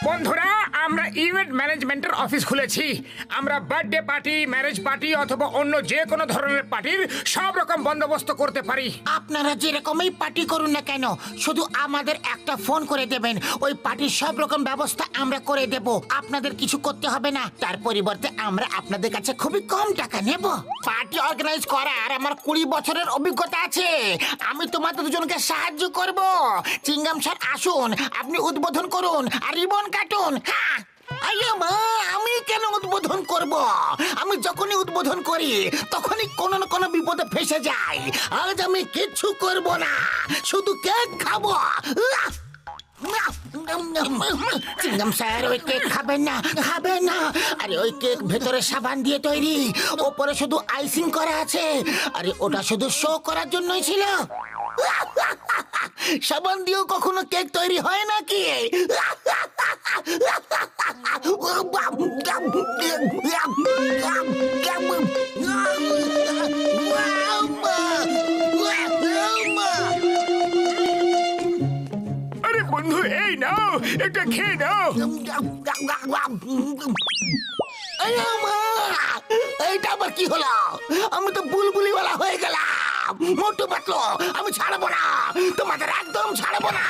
বন্ধুরা, আমরা ইভেন্ট ম্যানেজমেন্টের অফিস খুলেছি। আমরা বার্থডে পার্টি, ম্যারেজ পার্টি অথবা অন্য যে কোনো ধরনের পার্টির সব রকম বন্দোবস্ত করতে পারি। আপনারা যেরকমই পার্টি করুন না কেন, শুধু আমাদের একটা ফোন করে দেবেন, ওই পার্টির সব রকম ব্যবস্থা আমরা করে দেব। আপনাদের কিছু করতে হবে না, তার পরিবর্তে আমরা আপনাদের কাছে খুবই কম টাকা নেব। পার্টি অর্গানাইজ করার আমার 20 বছরের অভিজ্ঞতা আছে। আমি তোমাদের দুজনকে সাহায্য করব। চিঙ্গাম স্যার আসুন, আপনি উদ্বোধন করুন আর রিবন কাটুন। হ্যাঁ, আরে মা, আমি কেন উদ্বোধন করব? আমি যখনই উদ্বোধন করি তখনই কোনো না কোনো বিপদে ফেসে যাই। আজ আমি কিচ্ছু করব না, শুধু কেক খাবো। চিংগাম স্যার, ওই কেক খাবেন না, খাবেন না। আরে ওই কেক ভেতরে সাবান দিয়ে তৈরি, ওপরে শুধু আইসিং করা আছে। আরে ওটা শুধু শো করার জন্যই ছিল। সাবান দিয়েও কখনো কেক তৈরি হয় নাকি? আরে বন্ধু, এই নাও, এটা খেয়ে নাও। এইটা আবার কি হলো? আমি তো বুলবুলিওয়ালা হয়ে গেলাম। মোটু পাতলো, আমি ছাড়বো না, তোমাদের একদম ছাড়বো না।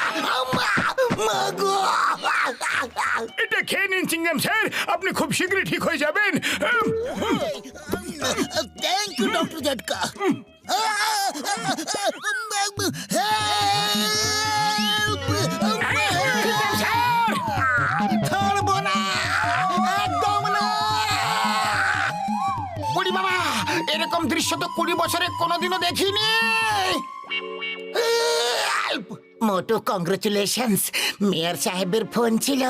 এটা খেয়ে নিন চিংগাম স্যার, আপনি খুব শীঘ্রই ঠিক হয়ে যাবেন। Thank you doctor Jhatka. ছাড়বো না, একদম না। বুড়ি বাবা, এরকম দৃশ্য তো 20 বছরে কোনোদিনও দেখিনি। মোটু, কংগ্রেচুলেশনস। মেয়র সাহেবের ফোন ছিল,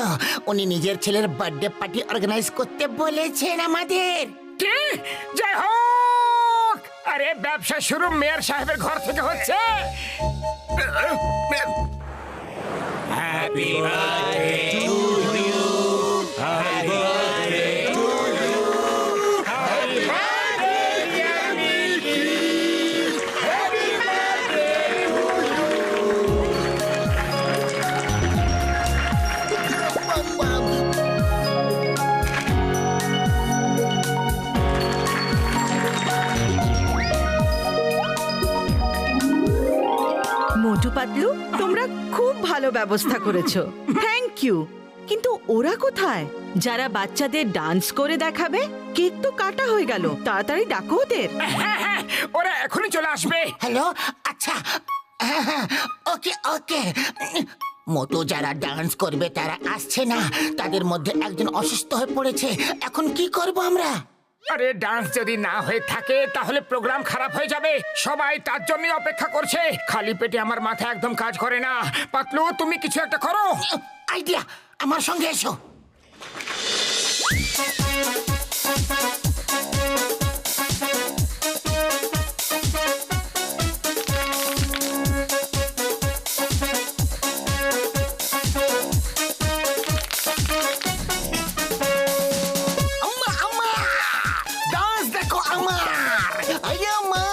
উনি নিজের ছেলের বার্থডে পার্টি অর্গানাইজ করতে বলেছেন আমাদের। কি? জয় হোক! আরে ব্যবসা শুরু মেয়র সাহেবের ঘর থেকে হচ্ছে। Happy birthday to you. Happy birthday to you. Happy birthday, dear Milky. Happy birthday to Motu Patlu, তোমরা খুব ভালো ব্যবস্থা করেছো, থ্যাংক ইউ। কিন্তু ওরা কোথায়, যারা বাচ্চাদের ডান্স করে দেখাবে? কেক তো কাটা হয়ে গেল, তাড়াতাড়ি ডাকো ওদের। ওরা এখনই চলে আসবে। হ্যালো, আচ্ছা, ওকে ওকে। মোটু, যারা ডান্স করবে তারা আসছে না, তাদের মধ্যে একজন অসুস্থ হয়ে পড়েছে। এখন কি করব আমরা? আরে ডান্স যদি না হয়ে থাকে তাহলে প্রোগ্রাম খারাপ হয়ে যাবে। সবাই তার জন্যই অপেক্ষা করছে। খালি পেটে আমার মাথা একদম কাজ করে না। পাতলু, তুমি কিছু একটা করো। আইডিয়া, আমার সঙ্গে এসো। ডান্স দেখো আমার। আম্মা,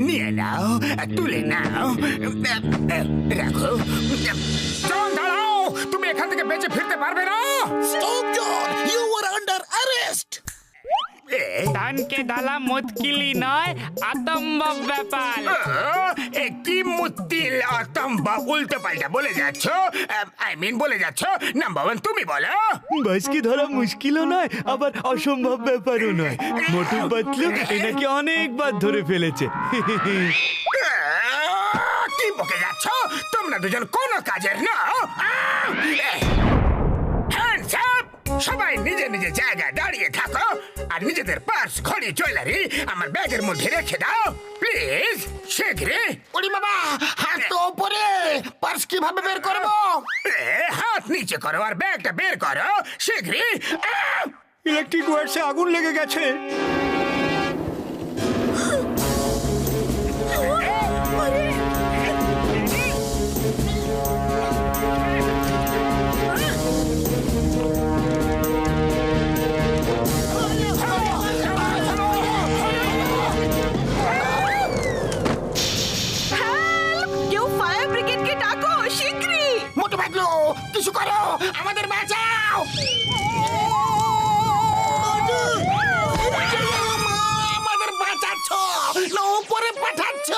নিয়ে নাও, তুলে নাও, রাখো। জন, দাঁড়াও, তুমি এখান থেকে বেঁচে ফিরতে পারবে না। Stop, John! You were under arrest! ধানকে ঢালা মুশকিলই নয়, অসম্ভব ব্যাপার। কি মুতিল অতম্বা উল্টো পাল্টা বলে যাচ্ছ। বলে যাচ্ছ। নাম্বার 1 তুমি বলো। বাসকে ধরা মুশকিলও নয়, আবার অসম্ভব ব্যাপারও নয়। মোটু পাতলু এনাকে অনেকবার ধরে ফেলেছে। কি বকে যাচ্ছ? তোমরা দুজন কোনো কাজের না। Hands up! সবাই নিজে নিজে জায়গায় দাঁড়িয়ে থাকো আর নিজেদের পার্স, ঘড়ি, জুয়েলারি আমার ব্যাগের মধ্যে রেখে দাও প্লিজ। শীঘ্রই। ওরে বাবা, হাত তো উপরে, পার্স কিভাবে বের করব? হাত নিচে করো আর ব্যাগটা বের করো শীঘ্রই। ইলেকট্রিক ওয়্যারসে আগুন লেগে গেছে। কিছু করো, আমাদের বাঁচাও। আমাদের বাঁচাচ্ছ না উপরে পাঠাচ্ছ?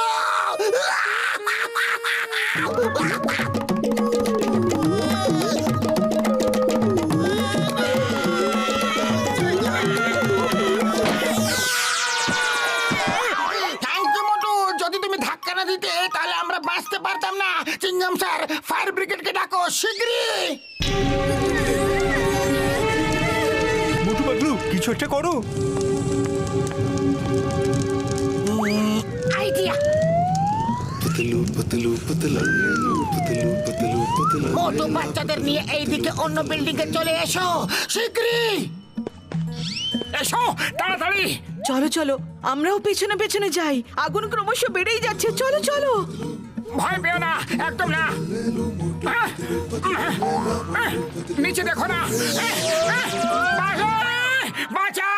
থ্যাংক ইউ মোটু, যদি তুমি ধাক্কা না দিতে তাহলে আমরা বাঁচতে পারতাম না। চিংগাম স্যার, ফায়ার ব্রিগেডকে ডাকো শিগগিরই। মোটু পাতলু কিছু একটা করো। আইডিয়া। মোটু বাচ্চাদের নিয়ে এইদিকে অন্য বিল্ডিং এ চলে এসো শিগগিরই। এসো তাড়াতাড়ি। চলো চলো, আমরাও পেছনে পেছনে যাই। আগুন ক্রমশ বেড়েই যাচ্ছে, চলো চলো। ভয় পেও না, একদম না। নিচে দেখো না। বাঁচাও!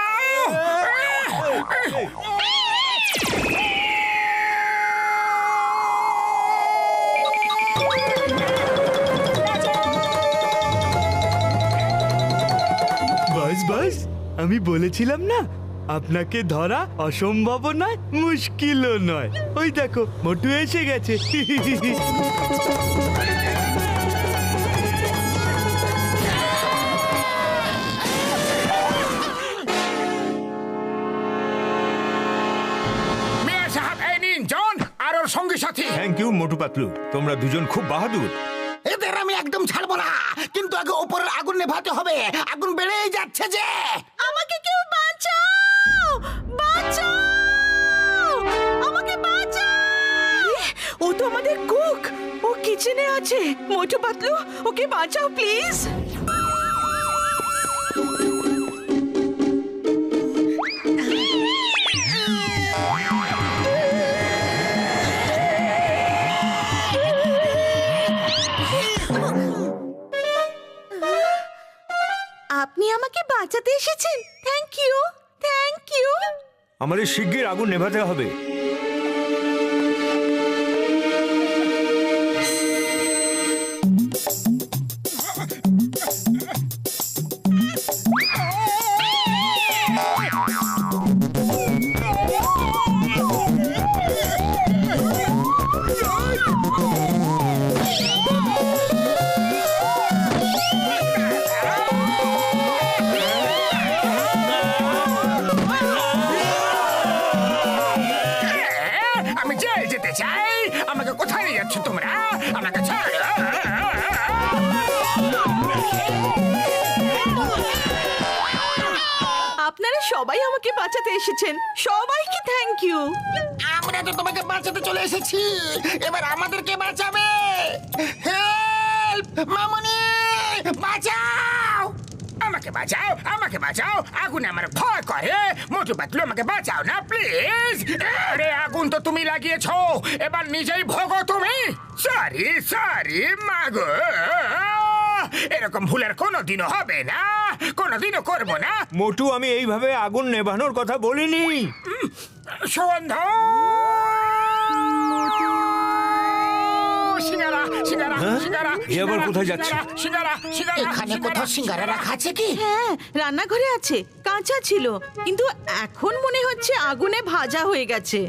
বাস বাস, আমি বলেছিলাম না আপনাকে ধরা অসম্ভব নয়, মুশকিলও নয়। ওই দেখো মোটু এসে গেছে। মেয়ে সাহেব, এই নিন জন আর ওর সঙ্গী সাথী। থ্যাংক ইউ মোটু পাতলু, তোমরা দুজন খুব বাহাদুর। এদের আমি একদম ছাড়বো না, কিন্তু আগে উপরের আগুন নেভাতে হবে। আগুন বেড়েই যাচ্ছে যে। আমাকে কেউ বাঁচাও, বাঁচাও, আমাকে বাঁচাও। ও তো আমাদের কুক, ও কিচেনে আছে। মোটু পাতলু, ওকে বাঁচাও প্লিজ। আপনি আমাকে বাঁচাতে এসেছেন, থ্যাংক ইউ, থ্যাংক ইউ। আমাদের শিগগির আগুন নেভাতে হবে। আমি জেল যেতে চাই। আমাকে কোথায় নিয়ে যাচ্ছ তোমরা? আমাকে ছাড়ো। আপনারা সবাই আমাকে বাঁচাতে এসেছেন, সবাইকে থ্যাংক ইউ। আমরা তো তোমাকে বাঁচাতে চলে এসেছি, এবার আমাদেরকে বাঁচাবে। হেল্প মামনি, বাঁচাও। আমাকে বাঁচাও, আমাকে বাঁচাও। আগুন আমার ভয় করে। মোটু পাতলু, আমাকে বাঁচাও না প্লিজ। আরে আগুন তো তুমি লাগিয়েছো, এবার নিজেই ভোগো তুমি। সরি সরি মাগো, এরকম ভুলের কোনোদিনও হবে না, কোনোদিনও করবো না। মোটু, আমি এইভাবে আগুন নেভানোর কথা বলিনি। সুগন্ধ, সিঙ্গারা সিঙ্গারা হ্যাঁ? সিঙ্গারা। এ আবার কোথায় যাচ্ছে? সিঙ্গারা সিঙ্গারা। এখানে কোথাও সিঙ্গারা রাখা আছে কি? হ্যাঁ, রান্নাঘরে আছে, কাঁচা ছিল, কিন্তু এখন মনে হচ্ছে আগুনে ভাজা হয়ে গেছে।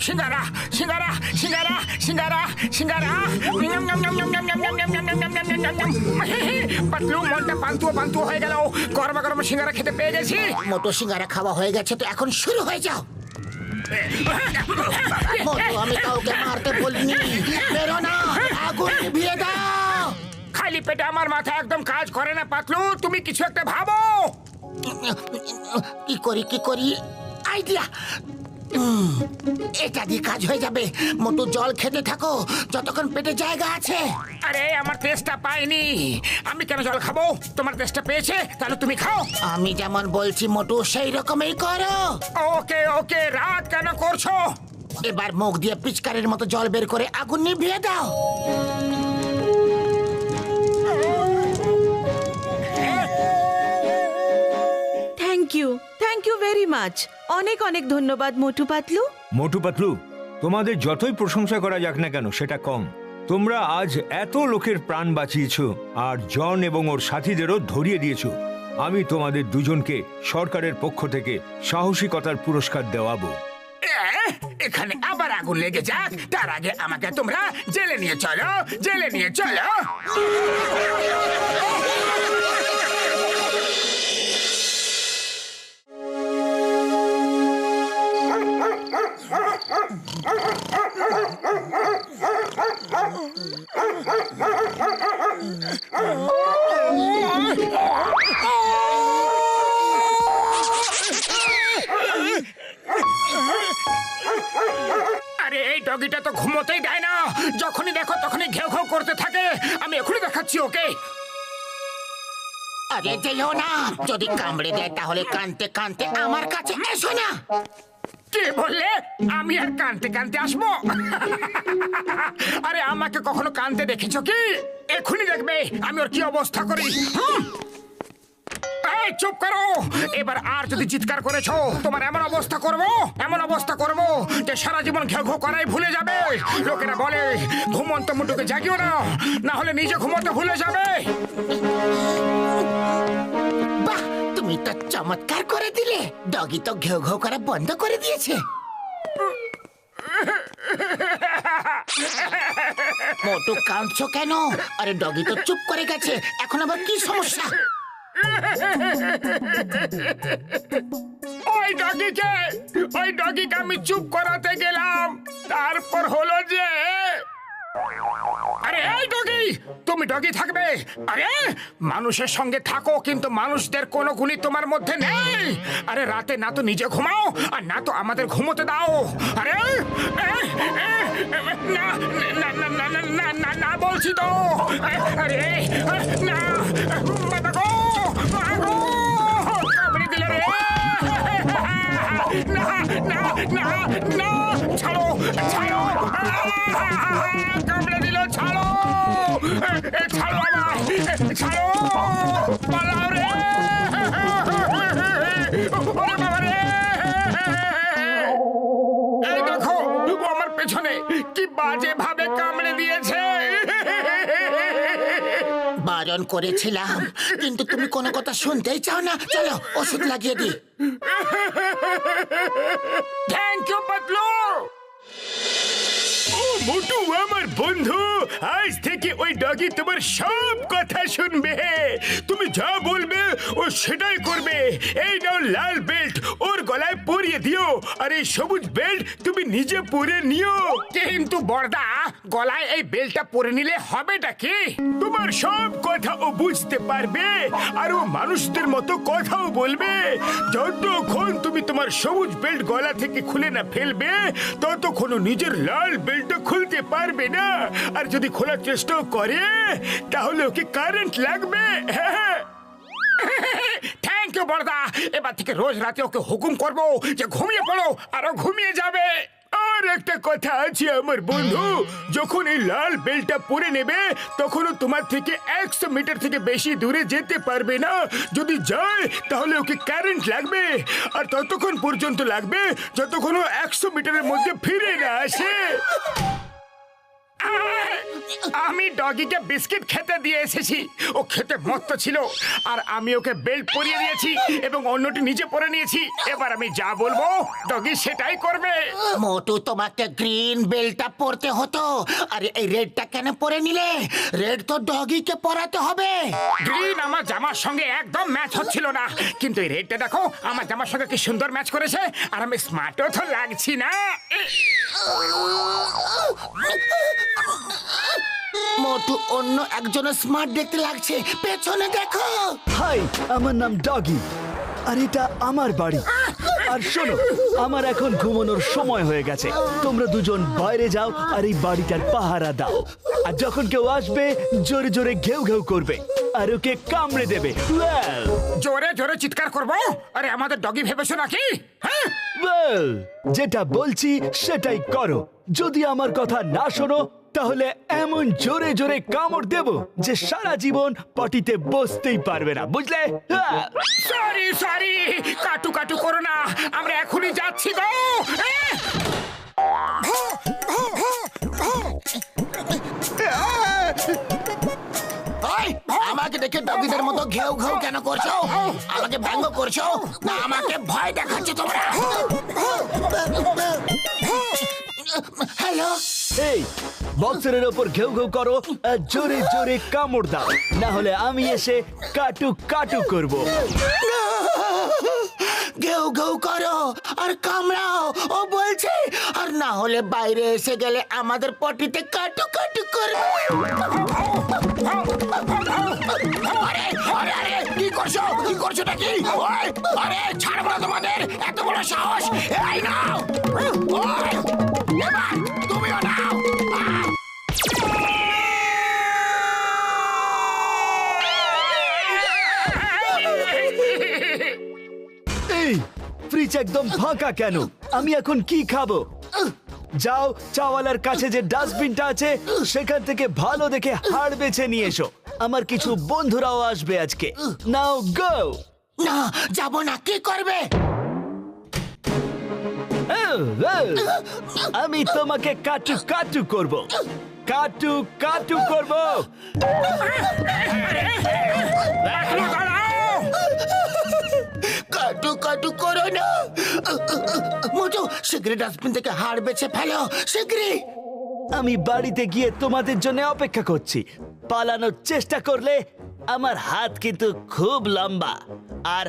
সিঙ্গারা সিঙ্গারা সিঙ্গারা সিঙ্গারা সিঙ্গারা। পাতলু, মনটা পান্তুয়া পান্তুয়া হয়ে গেল। গরমা গরম সিঙ্গারা খেতে পেয়ে গেছি। মোটো সিঙ্গারা খাওয়া হয়ে গেছে, তো এখন শুরু হয়ে যাও। মোটো, আমি কাউকে মারতে বলিনি। বেরো না, আগুন নিভিয়ে দাও। খালি পেটে আমার মাথা একদম কাজ করে না পাতলু, তুমি কিছু একটা ভাবো। কি করি আইডিয়া। এটা দিয়ে কাজ হয়ে যাবে। মোটু, জল খেতে থাকো যতক্ষণ পেটে জায়গা আছে। আরে আমার তেষ্টা পাইনি, আমি কেন জল খাবো? তোমার তেষ্টা পেয়েছে, তাহলে তুমি খাও। আমি যেমন বলছি মোটু, সেই রকমই করো। ওকে ওকে, রাত কেন করছো? এবার মুখ দিয়ে পিচকারির মতো জল বের করে আগুন নিভিয়ে দাও। Thank you very much. অনেক অনেক ধন্যবাদ মোটু পাতলু। মোটু পাতলু, তোমাদের যতই প্রশংসা করা যাক না কেন সেটা কম। তোমরা আজ এত লোকের প্রাণ বাঁচিয়েছো আর জন এবং ওর সাথীদেরও ধরিয়ে দিয়েছো। আমি তোমাদের দুজনকে সরকারের পক্ষ থেকে সাহসিকতার পুরস্কার দেওয়াবো। এখানে আবার আগুন লেগে যাক, তার আগে আমাকে তোমরা জেলে নিয়ে চলো, জেলে নিয়ে চলো। আরে এই ডগিটা তো ঘুমোতেই দেয় না, যখনই দেখো তখনই ঘেউ ঘেউ করতে থাকে। আমি এখনই দেখাচ্ছি ওকে। আরে যেও না, যদি কামড়ে দেয় তাহলে কানতে কানতে আমার কাছে এসো না। কে বললে আমি আর কানতে কানতে আসবো? আরে আমাকে কখনো কানতে দেখেছো কি? এখনই দেখবে আমি ওর কি অবস্থা করি। এই চুপ করো, এবার আর যদি চিৎকার করেছো তোমার এমন অবস্থা করবো যে সারা জীবন ঘেউ ঘেউ করাই ভুলে যাবে। লোকেরা বলে ঘুমন্ত মুটুকে জাগিও না, না হলে নিজে ঘুমোতে ভুলে যাবে। বাহ, তুমি তো চমৎকার করে দিলে। ডগি তো ঘেউ ঘেউ করা বন্ধ করে দিয়েছে। মোটু কাঁদছো কেন? আরে ডগি তো চুপ করে গেছে, এখন আবার কি সমস্যা? ওই ডগিকে আমি চুপ করাতে গেলাম, তারপর হলো যে আরে এই ডগি, তুমি ডগি থাকবে? আরে মানুষের সঙ্গে থাকো, কিন্তু মানুষদের কোনো গুণই তোমার মধ্যে নেই। আরে রাতে না তো নিজে ঘুমাও আর না তো আমাদের ঘুমোতে দাও। আরে না না না না না না না না বলছি তো। আরে না মাগো মাগো, কামড়ে দিলে রে। না না না না, ছাড়ো ছাড়ো, কামড়ে দিল, ছাড়ো ছাড়ো আমায়, ছাড়ো, পালাও রে। ওরে বাবা রে, এই দেখো ও আমার পেছনে কি বাজে ভাবে কামড়ে দিয়েছে। বারণ করেছিলাম, কিন্তু তুমি কোনো কথা শুনতেই চাও না। চলো ওষুধ লাগিয়ে দিই। Thank you Patlu. ও মোটু আমার বন্ধু, আজ থেকে ওই ডগি তোমার সব কথা শুনবে। তুমি যা বলবে ও সেটাই করবে। এই নাও লাল বেল্ট, ওর গলায় পরিয়ে দিও, আর এই সবুজ বেল্ট তুমি নিজে পরে নিও। কিন্তু বড়দা, গলায় এই বেল্টটা পরে নিলে হবেটা কি? তোমার সব কথা ও বুঝতে পারবে, আর ও মানুষদের মতো কথাও বলবে। যতক্ষণ তুমি তোমার সবুজ বেল্ট গলা থেকে খুলে না ফেলবে, ততক্ষণ ও নিজের লাল বেল্টটা খুলতে পারবে না। আর যদি খোলার চেষ্টা করে তাহলে ওকে কারেন্ট লাগবে। থ্যাংক ইউ বড়দা, এবার থেকে রোজ রাতে ওকে হুকুম করবো যে ঘুমিয়ে পড়ো, আর ও ঘুমিয়ে যাবে। আর একটা কথা আছে আমার বন্ধু, যখন এই লাল বেল্টটা পরে নেবে তখনও তোমার থেকে 100 মিটার থেকে বেশি দূরে যেতে পারবে না। যদি যায় তাহলে ওকে কারেন্ট লাগবে, আর ততক্ষণ পর্যন্ত লাগবে যতক্ষণ ও 100 মিটারের মধ্যে ফিরে না আসে। আমি ডগিকে বিস্কিট খেতে দিয়ে এসেছি, ও খেতে মত্ত ছিল, আর আমি ওকে বেল্ট পরিয়ে দিয়েছি এবং অন্যটি নিচে পরে নিয়েছি। এবার আমি যা বলবো ডগি সেটাই করবে। মোটু, তোমাকে গ্রিন বেল্টটা পরতে হতো, আর এই রেডটা কেন পরে নিলে? রেড তো ডগিকে পরাতে হবে। গ্রিন আমার জামার সঙ্গে একদম ম্যাচ হচ্ছিল না, কিন্তু এই রেডটা দেখো আমার জামার সঙ্গে কি সুন্দর ম্যাচ করেছে, আর আমি স্মার্টও তো লাগছি না। মোটু, অন্য একজনের স্মার্ট দেখতে লাগছে, পেছনে দেখো। হাই, আমার নাম ডগি, আর এটা আমার বাড়ি। আর শোনো, আমার এখন ঘুমানোর সময় হয়ে গেছে। তোমরা দুজন বাইরে যাও আর এই বাড়িটার পাহারা দাও। আর যখন কেউ আসবে জোরে জোরে ঘেউ ঘেউ করবে আর ওকে কামড়ে দেবে। জোরে জোরে চিৎকার করবো? আরে আমাদের ডগি ভেবেছো নাকি? হ্যাঁ, যেটা বলছি সেটাই করো। যদি আমার কথা না শোনো তাহলে এমন জোরে জোরে কামড় দেব যে সারা জীবন পটিতে বসতেই পারবে না, বুঝলে? সরি সরি, কাটু কাটু করো না, আমরা এখনই যাচ্ছি গো। দেখে ডগিদের মতো ঘেউ ঘেউ কেন করছো? আমাকে ব্যঙ্গ করছো না আমাকে ভয় দেখাচ্ছ তোমরা? হ্যালো, এই বক্সারের ওপর ঘেউ ঘেউ করো আর জোরে জোরে কামড় দাও, না হলে আমি এসে কাটু কাটু করব। ঘেউ ঘেউ করো আর কামড়াও ও বলছে, আর না হলে বাইরে এসে গেলে আমাদের পটিতে কাটু কাটু করবে। আরে আরে আরে কি করছো? কি করছো নাকি? ওই, আরে ছাড়বো না তোমাদের, এত বড় সাহস! এই নাও, ওই, এবার তুমিও নাও। এই ফ্রিজ একদম ফাঁকা কেন? আমি এখন কি খাবো? যাও চাওয়ালার কাছে যে ডাস্টবিনটা আছে সেখান থেকে ভালো দেখে হাড় বেছে নিয়ে এসো। আমার কিছু বন্ধুরাও আসবে আজকে। নাও গো। না, যাব না। কি করবে? আমি তোমাকে কাটু কাটু করব, কাটু কাটু করব। কাটু কাটু করো না। মোটু, শীঘ্রই ডাস্টবিন থেকে হাড় বেছে ফেলো, শীঘ্রই। আমি বাড়িতে গিয়ে তোমাদের জন্য অপেক্ষা করছি। পালানোর চেষ্টা করলে আমার হাত কিন্তু খুব লম্বা, আর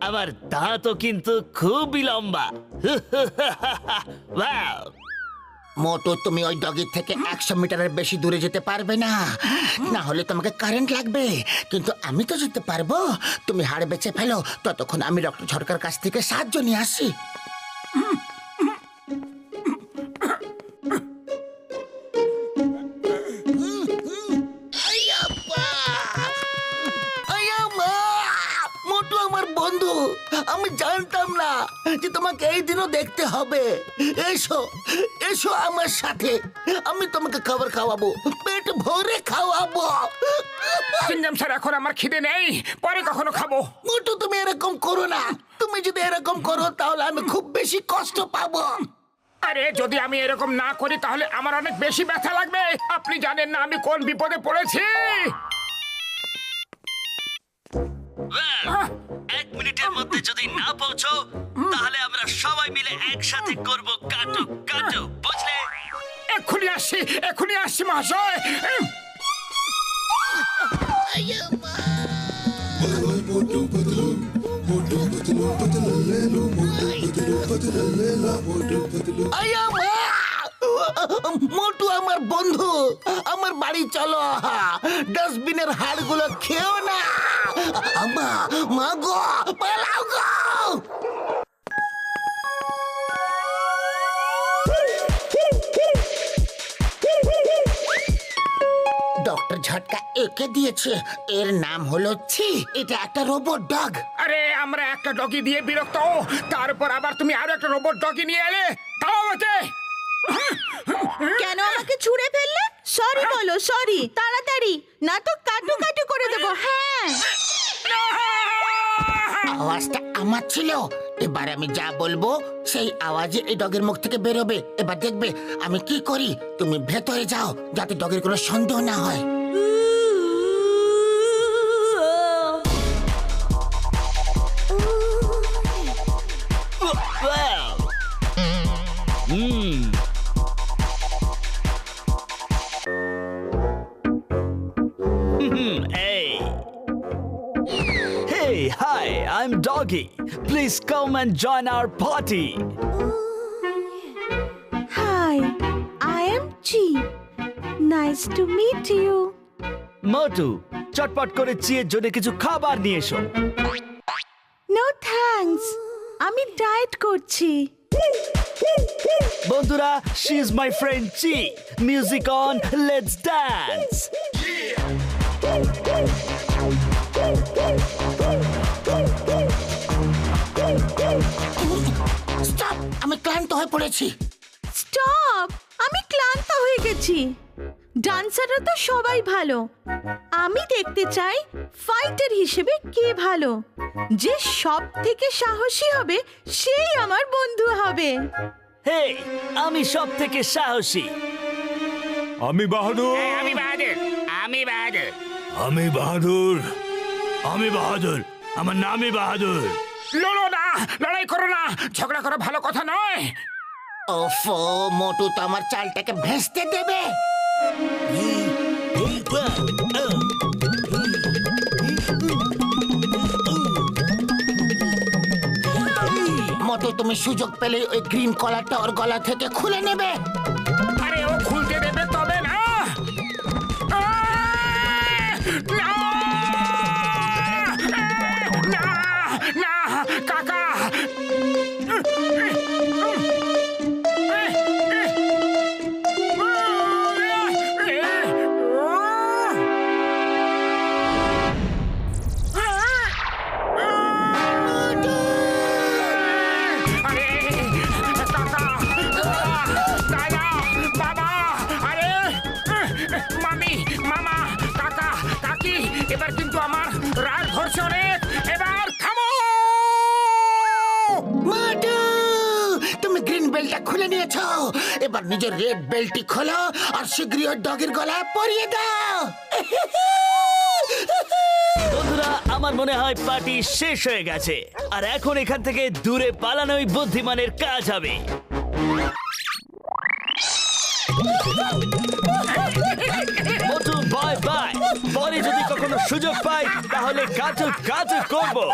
আমার দাঁতও কিন্তু খুবই লম্বা। Wow! মোটু, তুমি ওই ডগির থেকে 100 মিটারের বেশি দূরে যেতে পারবে না, না হলে তোমাকে কারেন্ট লাগবে। কিন্তু আমি তো যেতে পারবো। তুমি হাড় বেছে ফেলো, ততক্ষণ আমি ডক্টর ঝটকার কাছ থেকে সাহায্য নিয়ে আসি। মোটু আমার বন্ধু, আমি জানতাম না যে তোমাকে এই দিনও দেখতে হবে। এসো এসো আমার সাথে, আমি তোমাকে খাবার খাওয়াবো, পেট ভরে খাওয়াবো। চিংগাম স্যার, এখন আমার খিদে নেই, পরে কখনো খাবো। মোটু, তুমি এরকম করো না। তুমি যদি এরকম করো তাহলে আমি খুব বেশি কষ্ট পাবো। আরে যদি আমি এরকম না করি তাহলে আমার অনেক বেশি ব্যথা লাগবে। আপনি জানেন না আমি কোন বিপদে পড়েছি। 1 মিনিটের মধ্যে যদি না পৌঁছো তাহলে আমরা সবাই মিলে একসাথে করব কাটু কাটু, বুঝলে? এক্ষুনি আসছি, এক্ষুনি আসছি মহাশয়। আয়া মা! মোটু আমার বন্ধু, আমার বাড়ি চলো। ডাস্টবিনের হাড়গুলো খেও না। আমা, মা গো, পালাও গো। ডক্টর ঝটকা একে দিয়েছে, এর নাম হলো ছি। এটা একটা রোবট ডগ। আরে আমরা একটা ডগি দিয়ে বিরক্ত, তারপর আবার তুমি আরো একটা রোবট ডগি নিয়ে এলে। তাও আমাকে কেন আমাকে ছুঁড়ে ফেললে? সরি বলো, সরি তাড়াতাড়ি, না তো কাটু কাটু করে দেবো। হ্যাঁ, আওয়াজটা আমার ছিল। এবার আমি যা বলবো সেই আওয়াজে এই ডগের মুখ থেকে বেরোবে। এবার দেখবে আমি কি করি। তুমি ভেতরে যাও যাতে ডগের কোনো সন্দেহ না হয়। Hey, hi, I'm Doggy. Please come and join our party. Hi, I am Chi. Nice to meet you. Motu, চটপট করে চিয়ের জন্য কিছু খাবার নিয়ে এসো। নো থ্যাঙ্কস, আমি ডায়েট করছি। বন্ধুরা, she is my friend Chi. Music on, let's dance. Stop, আমি ক্লান্ত হয়ে পড়েছি। স্টপ, আমি ক্লান্ত হয়ে গেছি। ডান্সাররা তো সবাই ভালো, আমি দেখতে চাই ফাইটার হিসেবে কে ভালো। যে সব থেকে সাহসী হবে সেই আমার বন্ধু হবে। Hey, আমি সব থেকে সাহসী। আমি বাহাদুর। আমি বাহাদুর, আমি বাহাদুর। আমি বাহাদুর, আমি বাহাদুর, আমার নামই বাহাদুর। লড়ো না, লড়াই করো না, ঝগড়া করা ভালো কথা নয়। ওফো, মোটু তো আমার চালটাকে ভেস্তে দেবে। মোটু, তুমি সুযোগ পেলে ওই গ্রিন কলারটা ওর গলা থেকে খুলে নেবে। আরে ও খুলতে দেবে তবে না। না! না! না, কাকা! আরে কাকা, দাদা, বাবা, আরে মামি, মামা, কাকা, কাকি, এবার কিন্তু আমার রাগ ধরছে অনেক। এবার থামো। মোটু, তুমি গ্রিন বেল্টটা খুলে নিয়েছো, এবার নিজের রেড বেল্টটি খোলো আর শীঘ্রই ওর ডগের গলায় পরিয়ে দাও। বন্ধুরা, আমার মনে হয় পার্টি শেষ হয়ে গেছে, আর এখন এখান থেকে দূরে পালানোই বুদ্ধিমানের কাজ হবে। মোটু, বাই বাই। পরে যদি কখনো সুযোগ পাই তাহলে কাচু কাচু করবো।